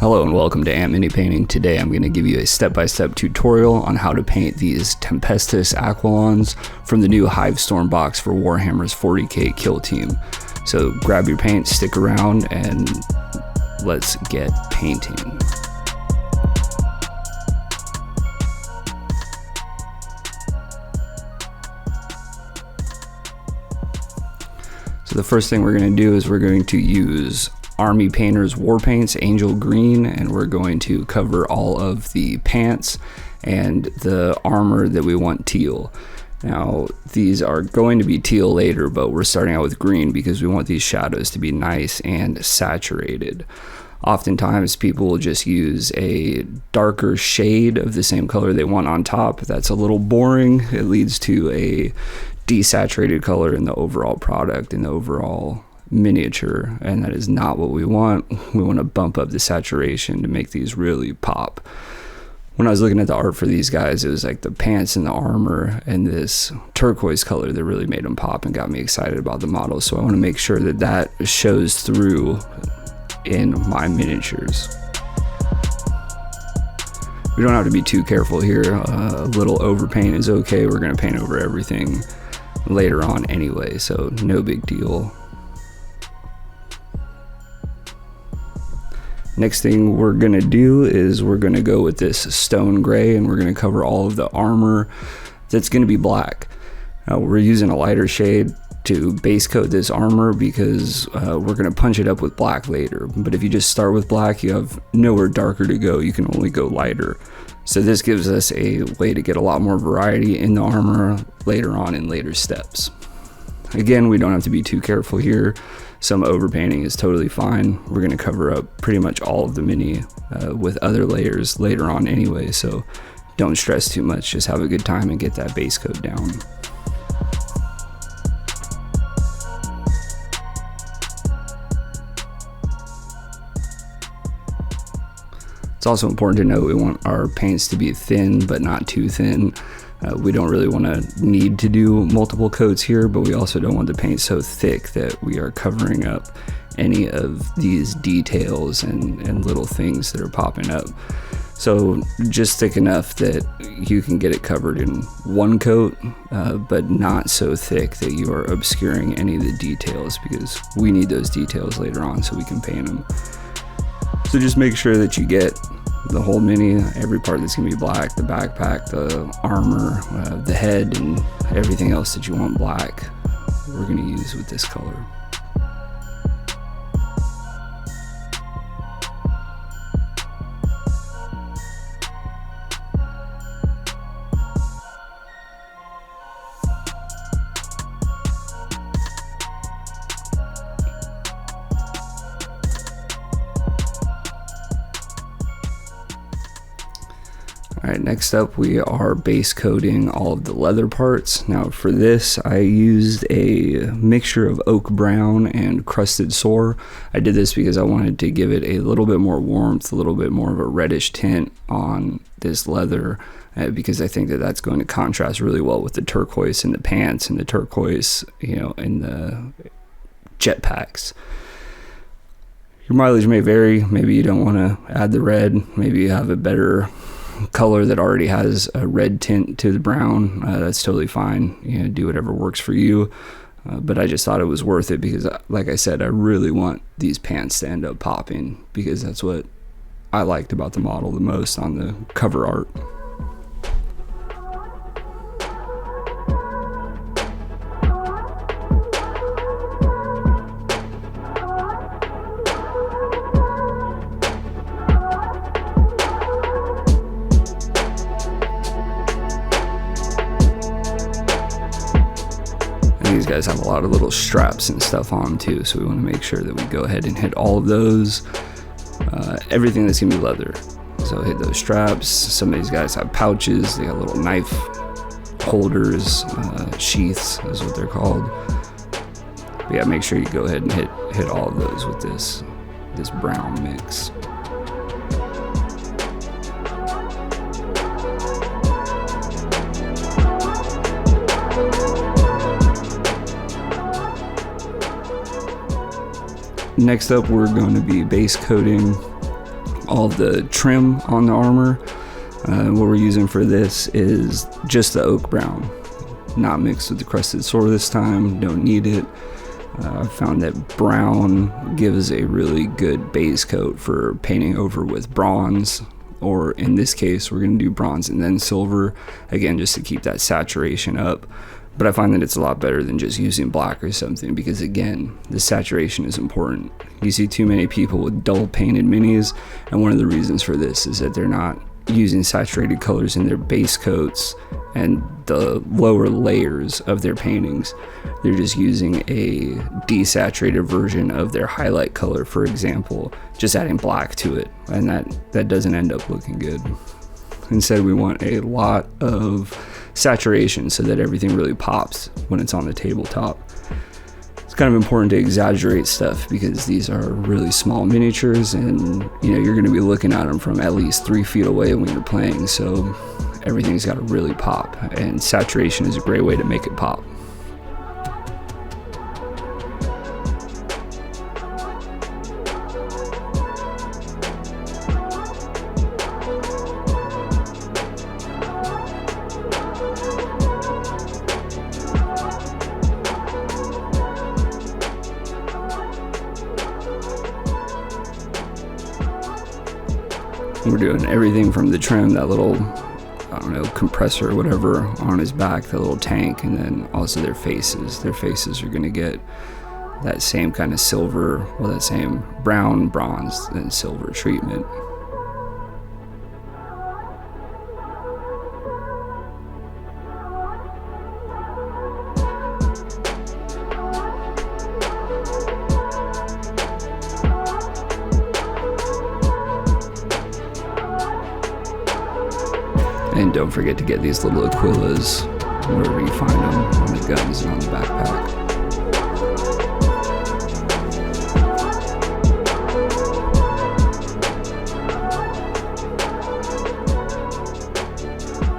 Hello and welcome to Ant Mini Painting. Today I'm going to give you a step-by-step tutorial on how to paint these Tempestus Aquilons from the new Hivestorm box for Warhammer's 40k Kill Team. So grab your paint, stick around, and let's get painting. So the first thing we're going to do is we're going to use Army Painter's War Paints Angel Green, and we're going to cover all of the pants and the armor that we want teal. Now these are going to be teal later, but we're starting out with green because we want these shadows to be nice and saturated. Oftentimes people will just use a darker shade of the same color they want on top. That's a little boring. It leads to a desaturated color in the overall product and the overall miniature, and that is not what we want. We want to bump up the saturation to make these really pop. When I was looking at the art for these guys, it was like the pants and the armor and this turquoise color that really made them pop and got me excited about the model. So I want to make sure that that shows through in my miniatures. We don't have to be too careful here. A little overpaint is okay. We're going to paint over everything later on anyway, so no big deal. Next thing we're going to do is we're going to go with this stone gray, and we're going to cover all of the armor that's going to be black. We're using a lighter shade to base coat this armor because we're going to punch it up with black later. But if you just start with black, you have nowhere darker to go. You can only go lighter. So this gives us a way to get a lot more variety in the armor later on in later steps. Again, we don't have to be too careful here. Some overpainting is totally fine. We're going to cover up pretty much all of the mini with other layers later on anyway, so don't stress too much. Just have a good time and get that base coat down. It's also important to note we want our paints to be thin but not too thin. We don't really want to need to do multiple coats here, but we also don't want the paint so thick that we are covering up any of these details and little things that are popping up. So just thick enough that you can get it covered in one coat, but not so thick that you are obscuring any of the details, because we need those details later on so we can paint them. So just make sure that you get the whole mini, every part that's going to be black, the backpack, the armor, the head, and everything else that you want black, we're going to use with this color. Alright, next up we are base coating all of the leather parts. Now for this I used a mixture of oak brown and crusted sore. I did this because I wanted to give it a little bit more warmth, a little bit more of a reddish tint on this leather, because I think that that's going to contrast really well with the turquoise in the pants and the turquoise, you know, in the jetpacks. Your mileage may vary. Maybe you don't want to add the red. Maybe you have a better color that already has a red tint to the brown. That's totally fine. You know, do whatever works for you. But I just thought it was worth it because, like I said, I really want these pants to end up popping, because that's what I liked about the model the most on the cover art. These guys have a lot of little straps and stuff on them too, so we want to make sure that we go ahead and hit all of those. Everything that's gonna be leather, so hit those straps. Some of these guys have pouches. They got little knife holders, sheaths is what they're called. But yeah, make sure you go ahead and hit all of those with this brown mix. Next up, we're going to be base coating all the trim on the armor. What we're using for this is just the oak brown, not mixed with the crusted sword this time. Don't need it. I found that brown gives a really good base coat for painting over with bronze, or in this case we're going to do bronze and then silver, again just to keep that saturation up. But I find that it's a lot better than just using black or something, because again, the saturation is important. You see too many people with dull painted minis, and one of the reasons for this is that they're not using saturated colors in their base coats and the lower layers of their paintings. They're just using a desaturated version of their highlight color, for example, just adding black to it, and that doesn't end up looking good. Instead, we want a lot of saturation so that everything really pops when it's on the tabletop. It's kind of important to exaggerate stuff because these are really small miniatures, and you're going to be looking at them from at least 3 feet away when you're playing, so everything's got to really pop, and saturation is a great way to make it pop. We're doing everything from the trim, that little, I don't know, compressor or whatever on his back, the little tank, and then also their faces. Their faces are going to get that same kind of silver, well, that same brown, bronze, and silver treatment. And don't forget to get these little Aquilons wherever you find them, on the guns and on the backpack.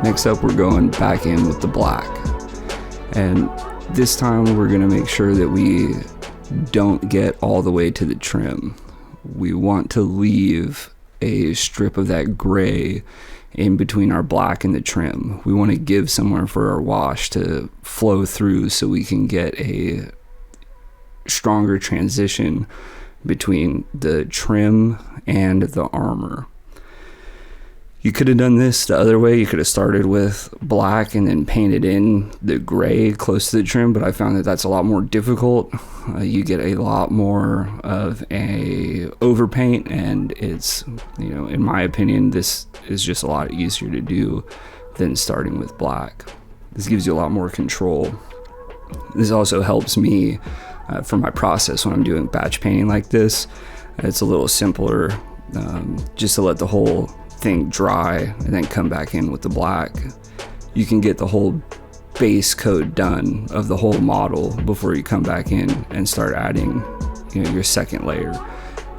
Next up, we're going back in with the black. And this time we're going to make sure that we don't get all the way to the trim. We want to leave a strip of that gray in between our black and the trim. We want to give somewhere for our wash to flow through so we can get a stronger transition between the trim and the armor. You could have done this the other way. You could have started with black and then painted in the gray close to the trim, but I found that that's a lot more difficult. You get a lot more of a overpaint, and it's, in my opinion, this is just a lot easier to do than starting with black. This gives you a lot more control. This also helps me for my process when I'm doing batch painting like this. It's a little simpler just to let the whole thing dry and then come back in with the black. You can get the whole base coat done of the whole model before you come back in and start adding your second layer.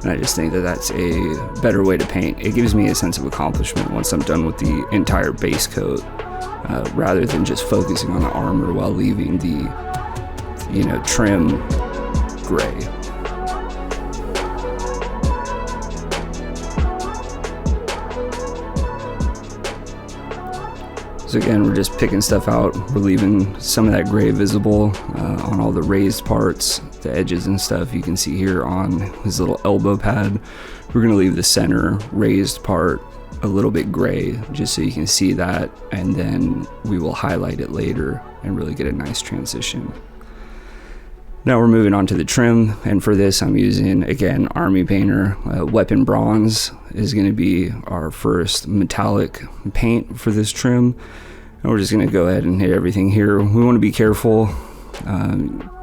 And I just think that that's a better way to paint. It gives me a sense of accomplishment once I'm done with the entire base coat, rather than just focusing on the armor while leaving the trim gray. So again, we're just picking stuff out. We're leaving some of that gray visible on all the raised parts, the edges and stuff. You can see here on his little elbow pad, we're gonna leave the center raised part a little bit gray, just so you can see that, and then we will highlight it later and really get a nice transition. Now we're moving on to the trim, and for this I'm using, again, Army Painter. Weapon Bronze is going to be our first metallic paint for this trim, and we're just going to go ahead and hit everything here. We want to be careful.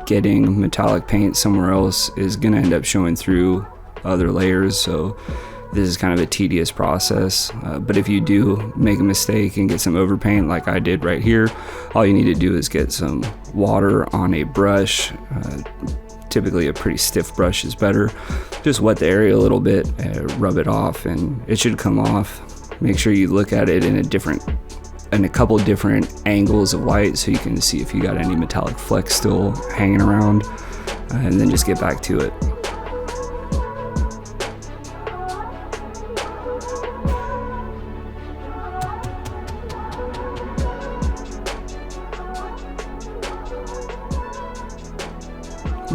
Getting metallic paint somewhere else is going to end up showing through other layers, so this is kind of a tedious process, but if you do make a mistake and get some overpaint like I did right here, all you need to do is get some water on a brush. Typically a pretty stiff brush is better. Just wet the area a little bit, rub it off, and it should come off. Make sure you look at it in a couple different angles of light so you can see if you got any metallic flecks still hanging around, and then just get back to it.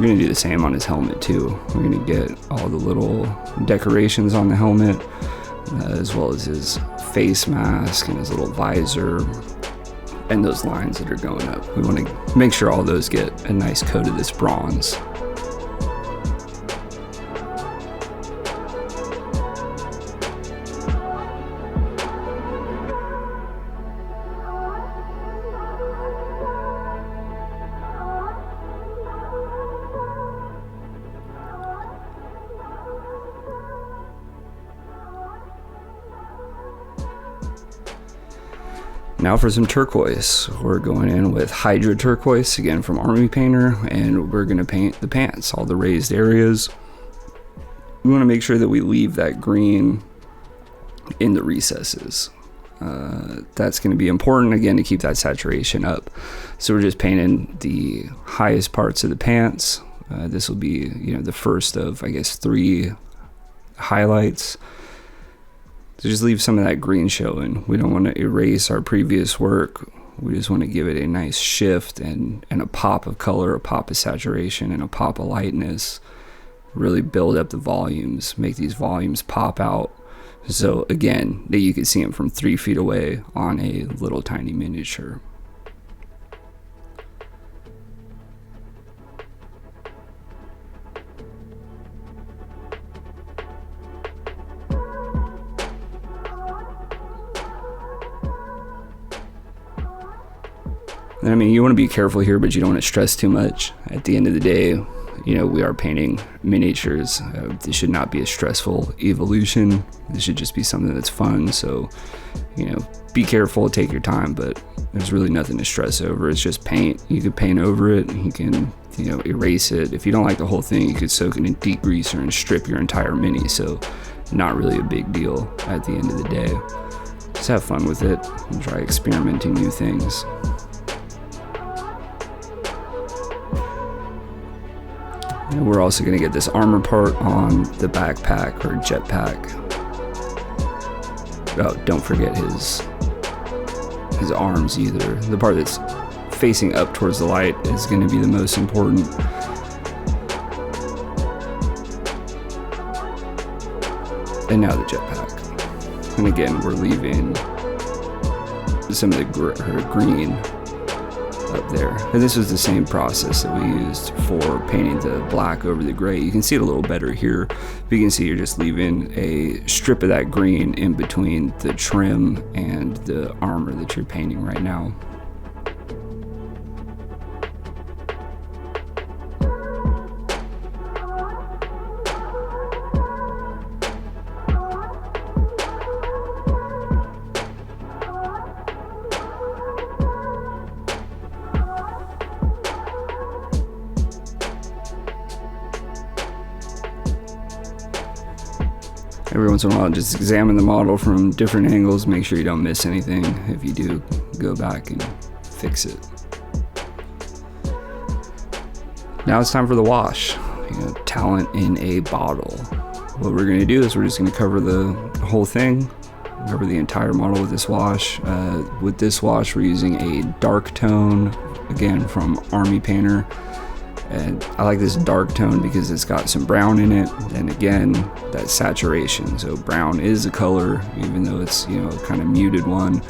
going to do the same on his helmet too. We're going to get all the little decorations on the helmet, as well as his face mask and his little visor and those lines that are going up. We want to make sure all those get a nice coat of this bronze. Now for some turquoise. We're going in with Hydra Turquoise, again from Army Painter, and we're going to paint the pants, all the raised areas. We want to make sure that we leave that green in the recesses. That's going to be important, again, to keep that saturation up. So we're just painting the highest parts of the pants. This will be, the first of, I guess, 3 highlights. So just leave some of that green showing. We don't want to erase our previous work. We just want to give it a nice shift and a pop of color, a pop of saturation, and a pop of lightness. Really build up the volumes, make these volumes pop out. So again, that you can see them from 3 feet away on a little tiny miniature. I mean, you want to be careful here, but you don't want to stress too much. At the end of the day, we are painting miniatures. This should not be a stressful evolution. This should just be something that's fun. So, be careful, take your time, but there's really nothing to stress over. It's just paint. You could paint over it. You can, erase it. If you don't like the whole thing, you could soak it in degreaser and strip your entire mini. So, not really a big deal at the end of the day. Just have fun with it and try experimenting new things. And we're also going to get this armor part on the backpack or jetpack. Oh, don't forget his arms either. The part that's facing up towards the light is going to be the most important. And now the jetpack. And again, we're leaving some of the green up there. And this was the same process that we used for painting the black over the gray. You can see it a little better here, but you can see you're just leaving a strip of that green in between the trim and the armor that you're painting right now. Every once in a while, just examine the model from different angles, make sure you don't miss anything. If you do, go back and fix it. Now it's time for the wash. Talent in a bottle. What we're going to do is we're just going to cover the whole thing, cover the entire model with this wash. With this wash, we're using a dark tone, again from Army Painter. And I like this dark tone because it's got some brown in it, and again, that saturation. So brown is a color, even though it's, a kind of muted one.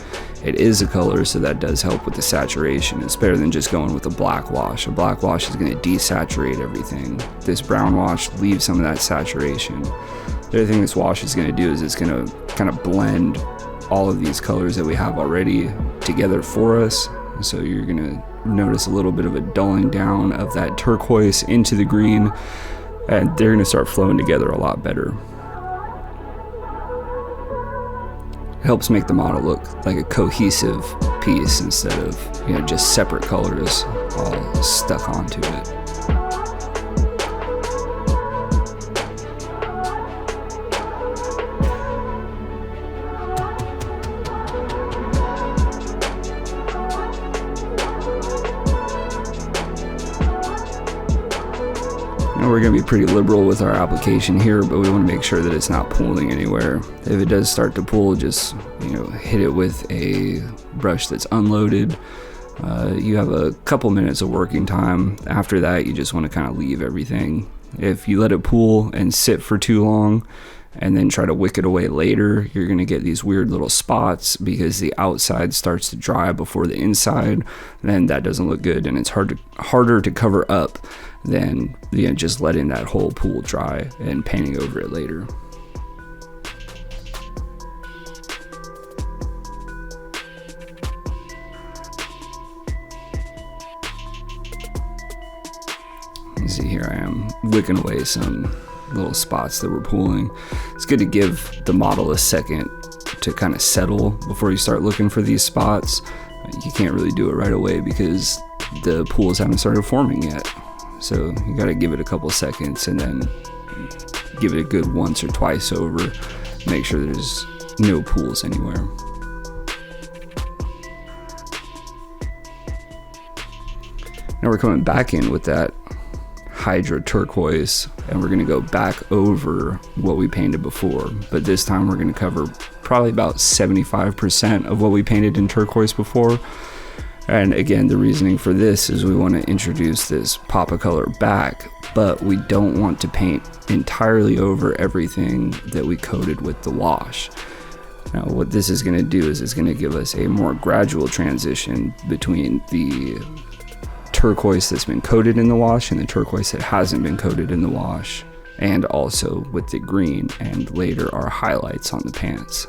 It is a color, so that does help with the saturation. It's better than just going with a black wash. A black wash is going to desaturate everything. This brown wash leaves some of that saturation. The other thing this wash is going to do is it's going to kind of blend all of these colors that we have already together for us. So you're going to notice a little bit of a dulling down of that turquoise into the green, and they're going to start flowing together a lot better. It helps make the model look like a cohesive piece instead of just separate colors all stuck onto it. We're going to be pretty liberal with our application here, but we want to make sure that it's not pooling anywhere. If it does start to pool, just hit it with a brush that's unloaded. You have a couple minutes of working time. After that, you just want to kind of leave everything. If you let it pool and sit for too long and then try to wick it away later, you're going to get these weird little spots because the outside starts to dry before the inside. Then that doesn't look good, and it's harder to cover up than just letting that whole pool dry and painting over it later. You see here I am wicking away some little spots that were pooling. It's good to give the model a second to kind of settle before you start looking for these spots. You can't really do it right away because the pools haven't started forming yet. So you got to give it a couple seconds and then give it a good once or twice over. Make sure there's no pools anywhere. Now we're coming back in with that Hydra Turquoise, and we're going to go back over what we painted before, but this time we're going to cover probably about 75% of what we painted in Turquoise before. And again, the reasoning for this is we want to introduce this pop of color back, but we don't want to paint entirely over everything that we coated with the wash. Now what this is going to do is it's going to give us a more gradual transition between the turquoise that's been coated in the wash and the turquoise that hasn't been coated in the wash, and also with the green and later our highlights on the pants.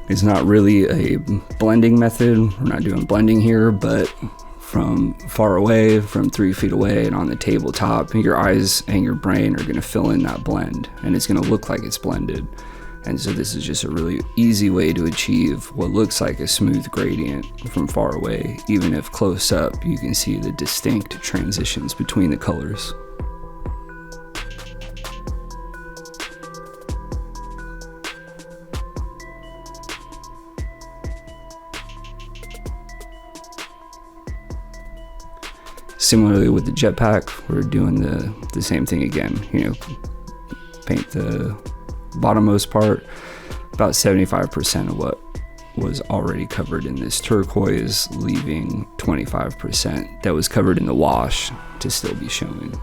It's not really a blending method. We're not doing blending here, but from far away, from 3 feet away and on the tabletop, your eyes and your brain are going to fill in that blend, and it's going to look like it's blended. And so this is just a really easy way to achieve what looks like a smooth gradient from far away. Even if close up, you can see the distinct transitions between the colors. Similarly with the jetpack, we're doing the same thing again. Paint the bottommost part, about 75% of what was already covered in this turquoise, leaving 25% that was covered in the wash to still be showing.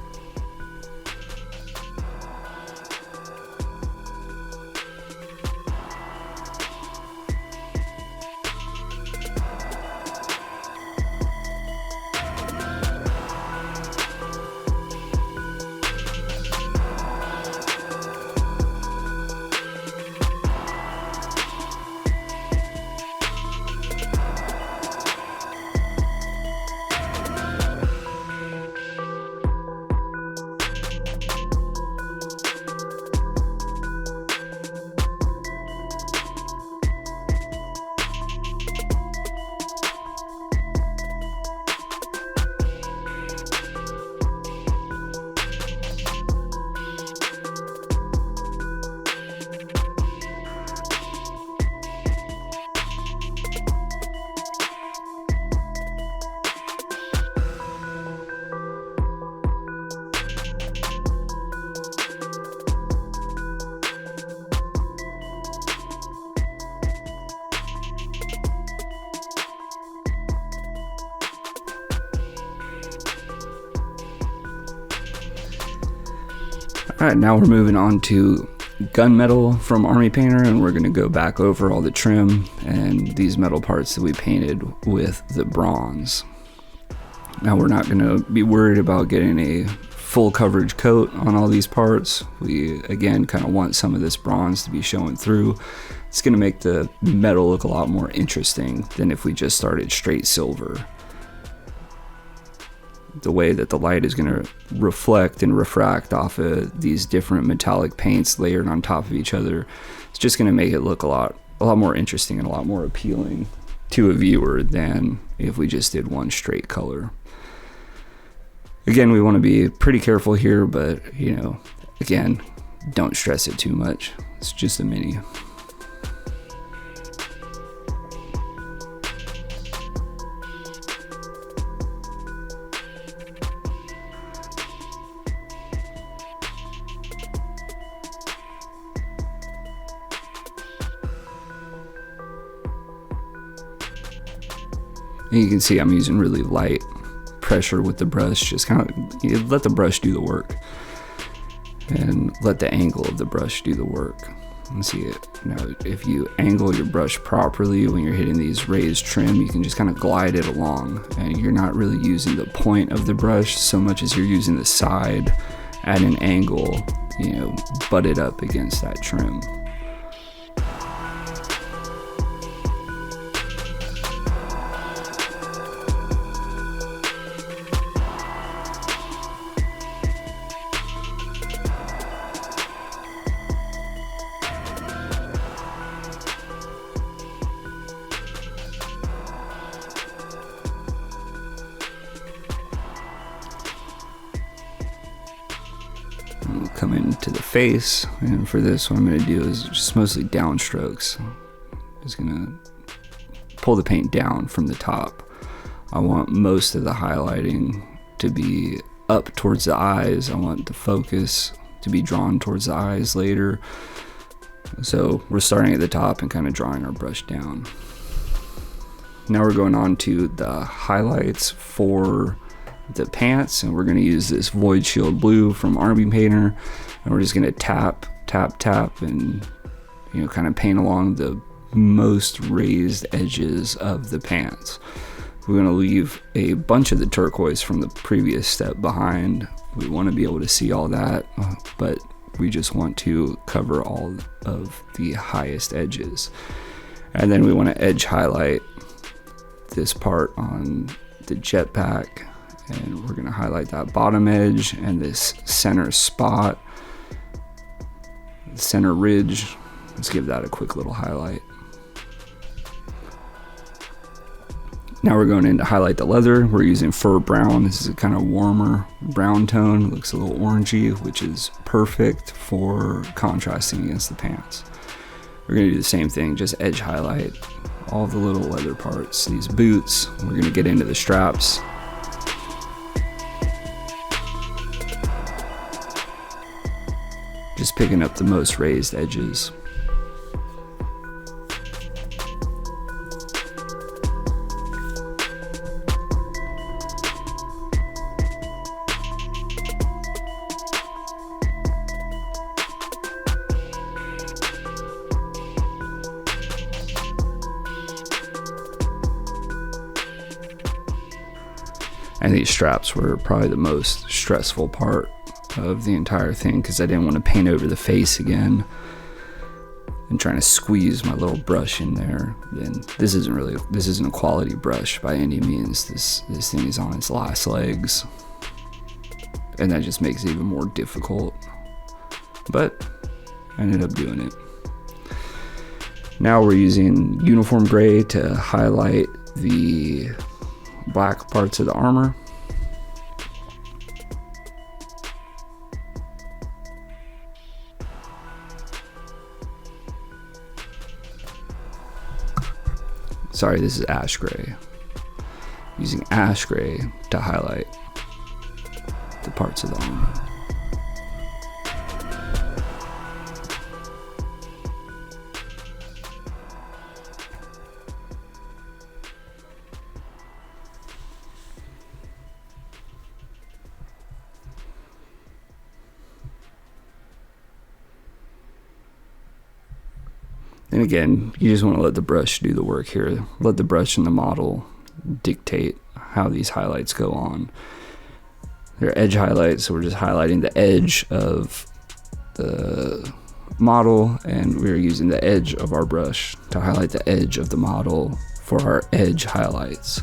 Alright, now we're moving on to gunmetal from Army Painter, and we're going to go back over all the trim and these metal parts that we painted with the bronze. Now we're not going to be worried about getting a full coverage coat on all these parts. We again kind of want some of this bronze to be showing through. It's going to make the metal look a lot more interesting than if we just started straight silver. The way that the light is going to reflect and refract off of these different metallic paints layered on top of each other, it's just going to make it look a lot more interesting and a lot more appealing to a viewer than if we just did one straight color. Again, we want to be pretty careful here, but again, don't stress it too much. It's just a mini. And you can see I'm using really light pressure with the brush, just kind of let the brush do the work and let the angle of the brush do the work. And see it now, if you angle your brush properly when you're hitting these raised trim, you can just kind of glide it along, and you're not really using the point of the brush so much as you're using the side at an angle, you know, butted up against that trim. We'll come into the face, and for this what I'm going to do is just mostly downstrokes. Just going to pull the paint down from the top. I want most of the highlighting to be up towards the eyes. I want the focus to be drawn towards the eyes later. So we're starting at the top and kind of drawing our brush down. Now we're going on to the highlights for the pants, and we're going to use this Void Shield Blue from Army Painter, and we're just going to tap and, you know, kind of paint along the most raised edges of the pants. We're going to leave a bunch of the turquoise from the previous step behind. We want to be able to see all that, but we just want to cover all of the highest edges. And then we want to edge highlight this part on the jetpack, and we're going to highlight that bottom edge and this center spot, center ridge. Let's give that a quick little highlight. Now we're going in to highlight the leather. We're using fur brown. This is a kind of warmer brown tone. It looks a little orangey, which is perfect for contrasting against the pants. We're going to do the same thing, just edge highlight all the little leather parts. These boots, we're going to get into the straps. Just picking up the most raised edges. And these straps were probably the most stressful part of the entire thing, because I didn't want to paint over the face again and trying to squeeze my little brush in there. And this isn't a quality brush by any means. This thing is on its last legs, and that just makes it even more difficult, but I ended up doing it. Now we're using uniform gray to highlight the black parts of the armor. Sorry, this is ash gray. Using ash gray to highlight the parts of the armor. And again, you just want to let the brush do the work here. Let the brush and the model dictate how these highlights go on. They're edge highlights, so we're just highlighting the edge of the model, and we're using the edge of our brush to highlight the edge of the model for our edge highlights.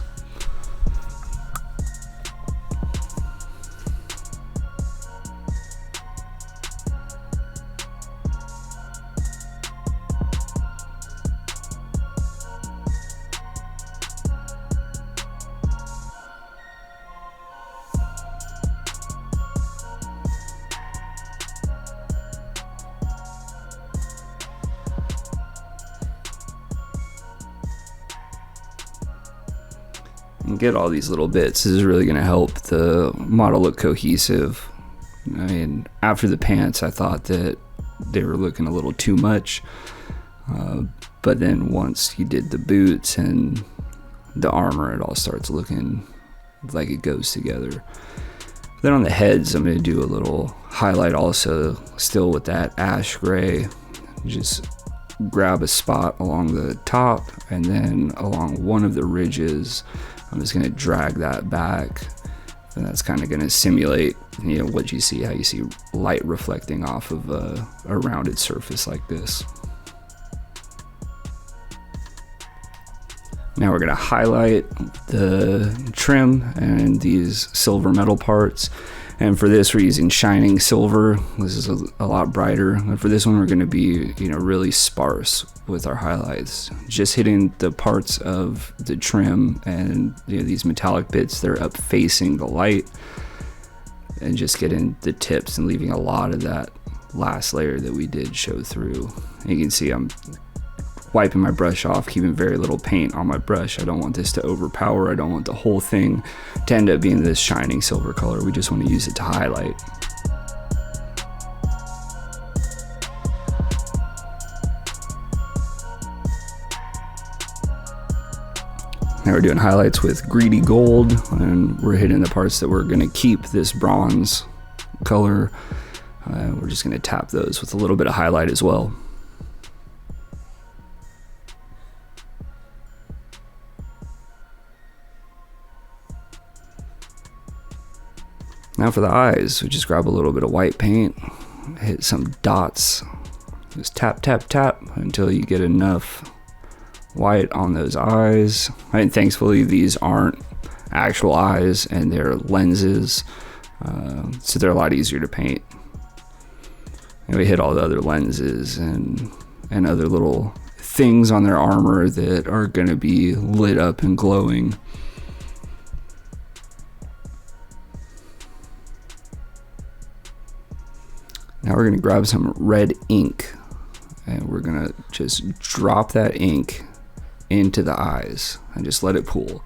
And get all these little bits. This is really going to help the model look cohesive. I mean, after the pants, I thought that they were looking a little too much, but then once he did the boots and the armor, it all starts looking like it goes together. Then on the heads, I'm going to do a little highlight also, still with that ash gray. Just grab a spot along the top, and then along one of the ridges, I'm just going to drag that back. And that's kind of going to simulate, you know, what you see, how you see light reflecting off of a rounded surface like this. Now we're going to highlight the trim and these silver metal parts. And for this, we're using shining silver. This is a lot brighter. And for this one, we're going to be, you know, really sparse with our highlights. Just hitting the parts of the trim and, you know, these metallic bits that are up facing the light, and just getting the tips and leaving a lot of that last layer that we did show through. And you can see I'm wiping my brush off, keeping very little paint on my brush. I don't want this to overpower. I don't want the whole thing to end up being this shining silver color. We just want to use it to highlight. Now we're doing highlights with greedy gold, and we're hitting the parts that we're going to keep this bronze color. We're just going to tap those with a little bit of highlight as well. Now for the eyes, we just grab a little bit of white paint, hit some dots, just tap, tap, tap until you get enough white on those eyes. And thankfully these aren't actual eyes, and they're lenses, so they're a lot easier to paint. And we hit all the other lenses and other little things on their armor that are going to be lit up and glowing. Now we're going to grab some red ink, and we're going to just drop that ink into the eyes and just let it pool.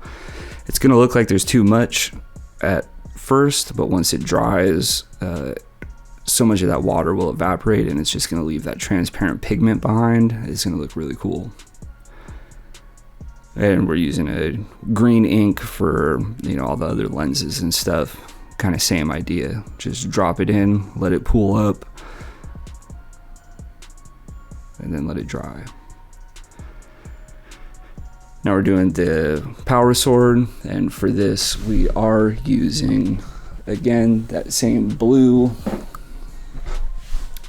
It's going to look like there's too much at first, but once it dries, so much of that water will evaporate, and it's just going to leave that transparent pigment behind. It's going to look really cool. And we're using a green ink for, you know, all the other lenses and stuff. Kind of same idea. Just drop it in, let it pool up, and then let it dry. Now we're doing the power sword, and for this we are using, again, that same blue,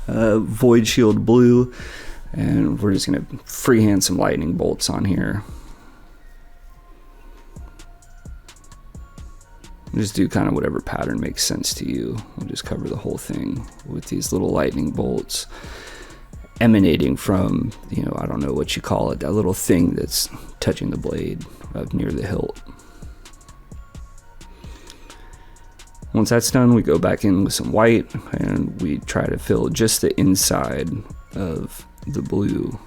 void shield blue, and we're just going to freehand some lightning bolts on here. Just do kind of whatever pattern makes sense to you. We'll just cover the whole thing with these little lightning bolts emanating from, you know, I don't know what you call it, that little thing that's touching the blade up near the hilt. Once that's done, we go back in with some white, and we try to fill just the inside of the blue.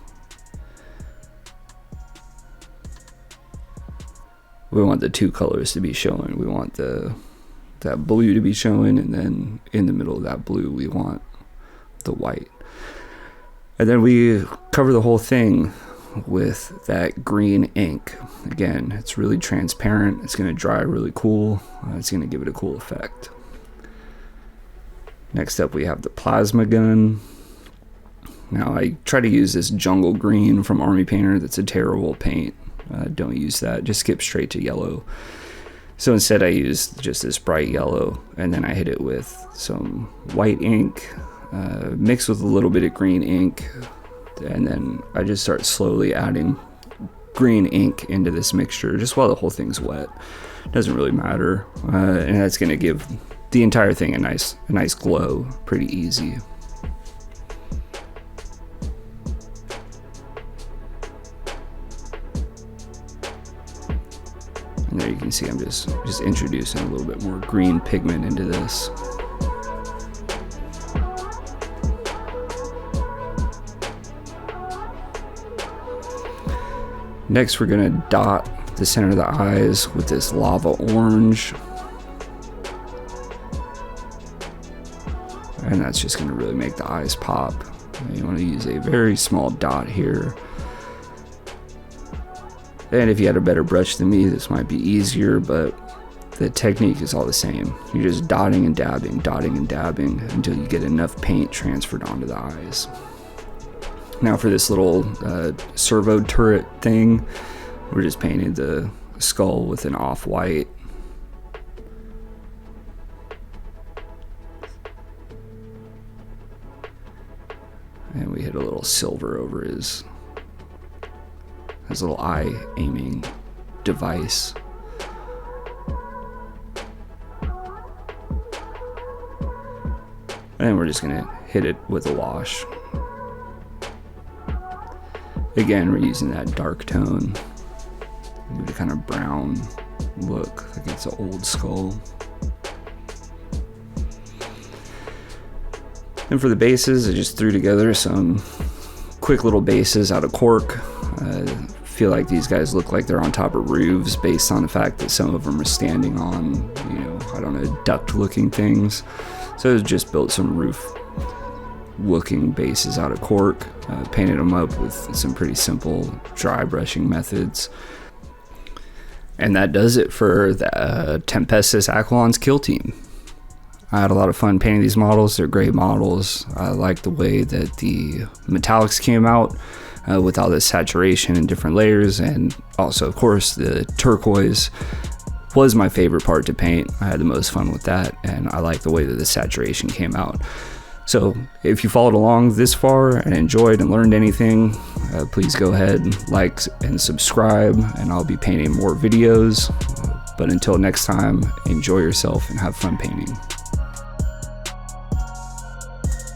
We want the two colors to be showing. We want that blue to be showing, and then in the middle of that blue we want the white. And then we cover the whole thing with that green ink. Again, it's really transparent. It's going to dry really cool. It's going to give it a cool effect. Next up we have the plasma gun. Now I try to use this jungle green from Army Painter. That's a terrible paint. Don't use that. Just skip straight to yellow. So instead I use just this bright yellow, and then I hit it with some white ink mixed with a little bit of green ink, and then I just start slowly adding green ink into this mixture just while the whole thing's wet. Doesn't really matter, and that's going to give the entire thing a nice glow. Pretty easy. And there you can see I'm just introducing a little bit more green pigment into this. Next, we're going to dot the center of the eyes with this lava orange. And that's just going to really make the eyes pop. You want to use a very small dot here. And if you had a better brush than me, this might be easier, but the technique is all the same. You're just dotting and dabbing until you get enough paint transferred onto the eyes. Now for this little servo turret thing, we're just painting the skull with an off-white. And we hit a little silver over his little eye aiming device. And then we're just gonna hit it with a wash. Again, we're using that dark tone, with a kind of brown look, like it's an old skull. And for the bases, I just threw together some quick little bases out of cork. I feel like these guys look like they're on top of roofs based on the fact that some of them are standing on, you know, I don't know, duct-looking things. So I just built some roof-looking bases out of cork, painted them up with some pretty simple dry brushing methods. And that does it for the Tempestus Aquilons Kill Team. I had a lot of fun painting these models. They're great models. I like the way that the metallics came out with all this saturation and different layers, and also, of course, the turquoise was my favorite part to paint. I had the most fun with that, and I like the way that the saturation came out. So if you followed along this far and enjoyed and learned anything, please go ahead, like and subscribe, and I'll be painting more videos. But until next time, enjoy yourself and have fun painting.